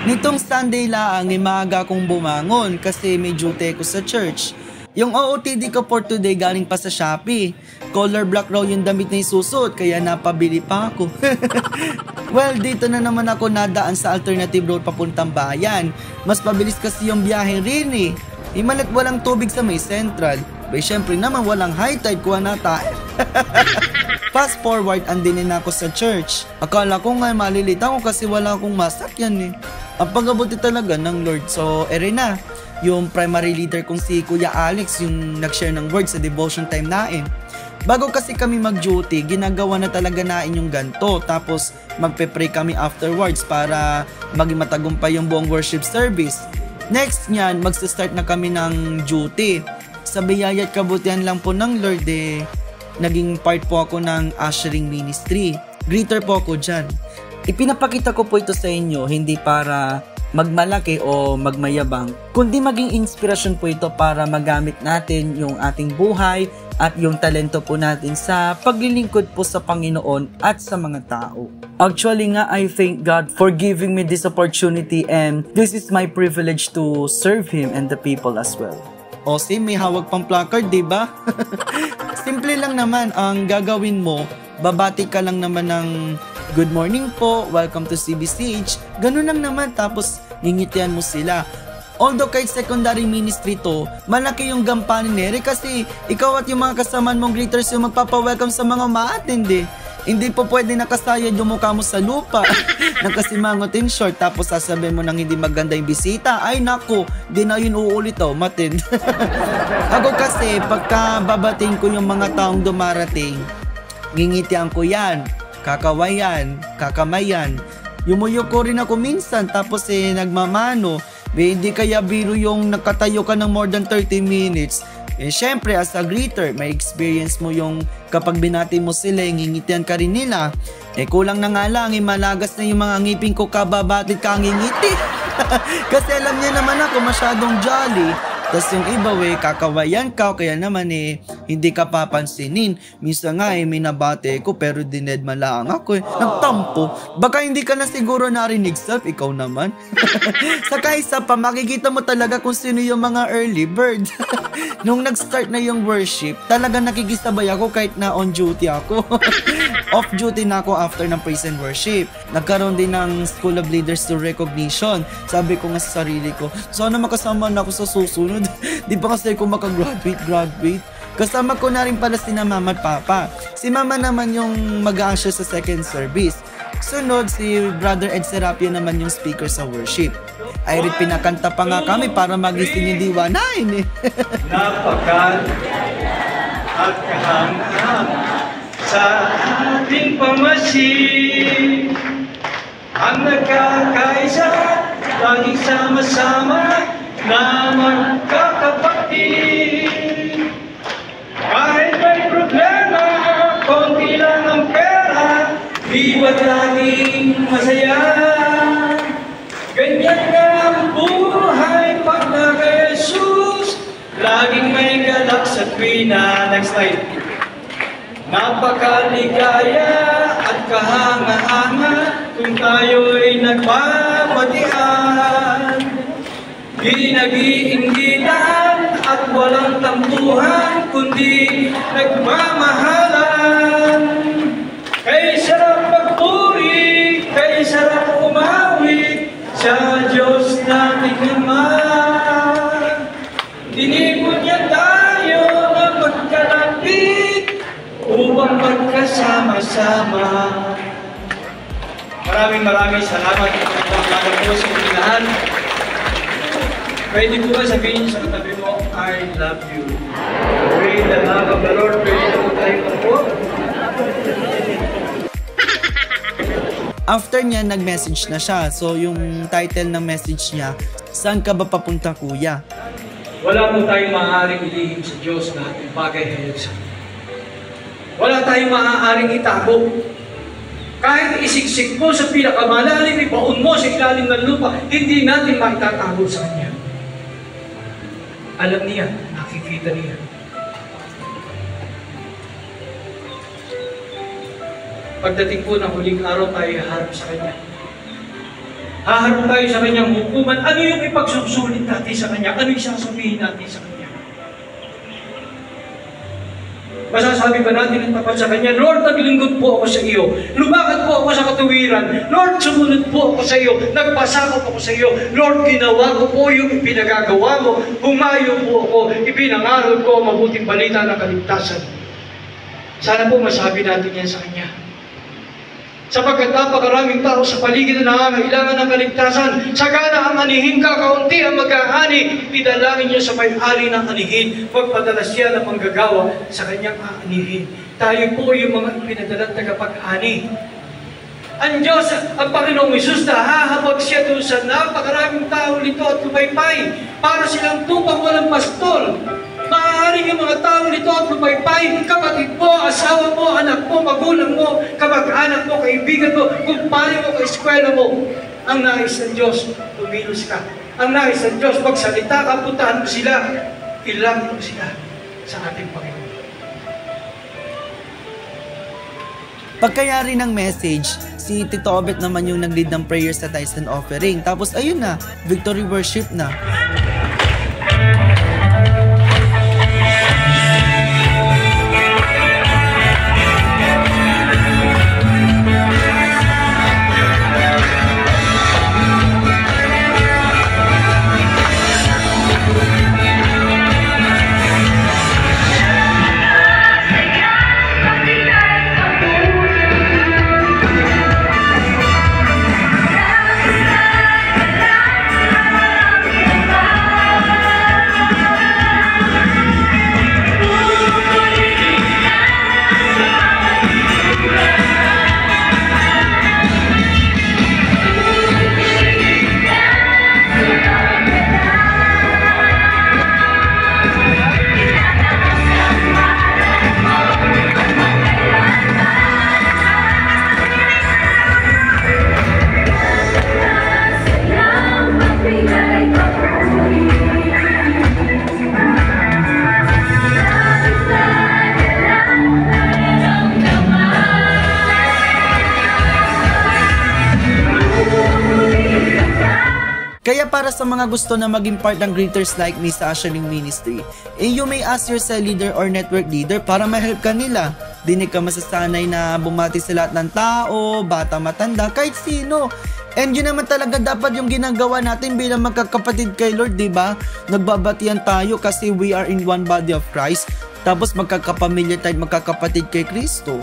Nitong Sunday lang ay maaga akong bumangon kasi may duty ko sa church. Yung OOTD ko for today galing pa sa Shopee. Color black raw yung damit na isusot kaya napabili pa ako. Well, dito na naman ako nadaan sa alternative road papuntang bayan. Mas pabilis kasi yung biyahe rin eh. Imalat walang tubig sa may central. Bay syempre naman walang high tide kuha na tayo. Fast forward, andinin ako sa church. Akala ko nga malilita ko kasi wala akong masakyan eh. Ang pag-abuti talaga ng Lord. So, ere na. Yung primary leader kong si Kuya Alex yung nag-share ng word sa devotion time nain. Bago kasi kami mag-duty, ginagawa na talaga nain yung ganto. Tapos magpe-pray kami afterwards para maging matagumpay yung buong worship service. Next nyan, magsa-start na kami ng duty. Sa biyaya at kabutihan lang po ng Lord eh, naging part po ako ng ushering ministry. Greeter po ako dyan. Ipinapakita ko po ito sa inyo hindi para magmalaki o magmayabang, kundi maging inspirasyon po ito para magamit natin yung ating buhay at yung talento po natin sa paglilingkod po sa Panginoon at sa mga tao. Actually nga, I thank God for giving me this opportunity and this is my privilege to serve Him and the people as well. O si may hawag pang placard, diba? Simple lang naman ang gagawin mo, babati ka lang naman ng good morning po, welcome to CBCH, ganun lang naman, tapos ngingitian mo sila. Although kahit secondary ministry to, malaki yung gampanin nere kasi ikaw at yung mga kasamaan mong greeters yung magpapa-welcome sa mga ma-attend eh. Hindi po pwede nakasayad yung mukha mo sa lupa, nakasimangot in short, tapos sasabihin mo nang hindi maganda yung bisita. Ay naku, di na yun uulit oh, matin. Ako kasi, pagka babating ko yung mga taong dumarating, ngingitian ko yan, kakawayan, kakamayan. Yumuyo ko rin ako minsan, tapos nagmamano. Hindi kaya biro yung nakatayo ka ng more than 30 minutes. Syempre, as a greeter, may experience mo yung kapag binati mo sila, ngingitian ka rin nila. Kulang na nga lang, malagas na yung mga ngipin ko kababatit ka ngingiti. Kasi alam niya naman ako masyadong jolly. Tapos yung iba kakawayan ka, kaya naman hindi ka papansinin. Minsan nga may nabate ko pero dinedma lang ako nagtampo. Baka hindi ka na siguro narinig self, ikaw naman. Saka isa pa, makikita mo talaga kung sino yung mga early bird. Nung nag-start na yung worship, talaga nakikisabay ako kahit na on duty ako. Off duty na ako after ng praise and worship. Nagkaroon din ng School of Leaders to Recognition. Sabi ko nga sa sarili ko, sana makasama na ako sa susunod. Di ba kasi ako makagraduate? Kasama ko na rin pala si Mama at Papa. Si Mama naman yung mag-a-usher sa second service. Sunod, si Brother Ed Serapio naman yung speaker sa worship. Ay rin pinakanta pa nga kami para magising yung diwanain eh. Napakal at kahanggang sa ating pamasin, ang nagkakaisa, laging sama-sama na magkakapatid. Kahit may problema, konti lang ang pera, di ba't laging masaya? Ganyan nga ang buhay pag na kay Jesus, laging may galak sa tuwina. Next slide. Napakaligaya at kahanga-hanga kung tayo'y nagbabatian. Di nag-iinggitan at walang tampuhan, kundi nagmamahalan. Kay sarap magpuri, kay sarap umawit sa Diyos nating Ama. Dinipon niya tayo na magkalapit upang magkasama-sama. Maraming salamat po sa pagkinahan. Pwede po ba sabihin sa katabi mo, I love you. Pray the love of the Lord. Pwede na po tayo po. After niya, nag-message na siya. So, yung title ng message niya, saan ka ba papunta, kuya? Wala po tayong maaaring ilihim sa Diyos na ating bagay ngayon sa wala tayong maaaring itago. Kahit isiksik mo sa pinakamalalim, ibaon mo sa ilalim ng lupa, hindi natin maitatago sa Kanya. Alam niya, nakikita niya. Pagdating po ng huling araw, tayo harap sa Kanya. Haharap tayo sa kanyang hukuman. Ano yung ipagsusulit natin sa kanya? Ano yung sasabihin natin sa kanya? Masasabi ba natin ang tapat sa kanya? Lord, naglingkod po ako sa iyo. Lumakad po ako sa katuwiran. Lord, sumunod po ako sa iyo. Nagpasakop ako sa iyo. Lord, ginawa ko po yung ipinagagawa mo. Humayo po ako. Ipinangaral ko ang mabuting balita ng kaligtasan. Sana po masabi natin yan sa kanya. Sapagkat napakaraming tao sa paligid na nangangailangan ng kaligtasan. Sagana ang anihin, kakaunti ang mag-aani. Idalangin niya sa may-ari ng anihin. Magpadala siya ng manggagawa sa kanyang aanihin. Tayo po yung mga pinadalang tagapag-ani. Ang Diyos, ang Panginoong Hesus, nahahabag siya doon sa napakaraming tao nito at lumaypay para silang tupang walang pastol. Maaaring yung mga tao nito at lumaypay, kapatid mo, asawa mo, anak mo, magulang mo, kamag-anak mo, kaibigan mo, kumpare mo, kaeskwela mo. Ang nais ng Diyos, tumilos ka. Ang nais ng Diyos, magsalita ka, puntahan mo sila, ilangin mo sila sa ating Panginoon. Pagkayari ng message, si Tito Obet naman yung nag-lead ng prayer sa tithes and offering. Tapos ayun na, victory worship na. Kaya para sa mga gusto na maging part ng Greeters Like Me sa Ushering Ministry, you may ask your cell leader or network leader para ma-help ka nila. Dinig ka masasanay na bumati sa lahat ng tao, bata, matanda, kahit sino. And yun naman talaga dapat yung ginagawa natin bilang magkakapatid kay Lord, diba? Nagbabatian tayo kasi we are in one body of Christ. Tapos magkakapamilya tayo, magkakapatid kay Kristo.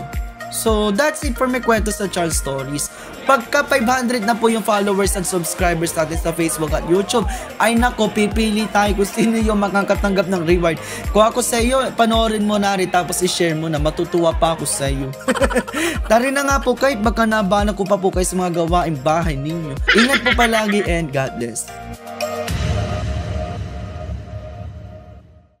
So, that's it for my kwento sa Charles Stories. Pagka 500 na po yung followers and subscribers natin sa Facebook at YouTube, ay nako, pipili tayo kung sino yung makakatanggap ng reward. Kung ako sa iyo, panoorin mo na rin tapos i-share mo na, matutuwa pa ako sa iyo. Tari na nga po kahit baka nabana ko pa po kayo sa mga gawaing bahay ninyo. Ingat po palagi and God bless.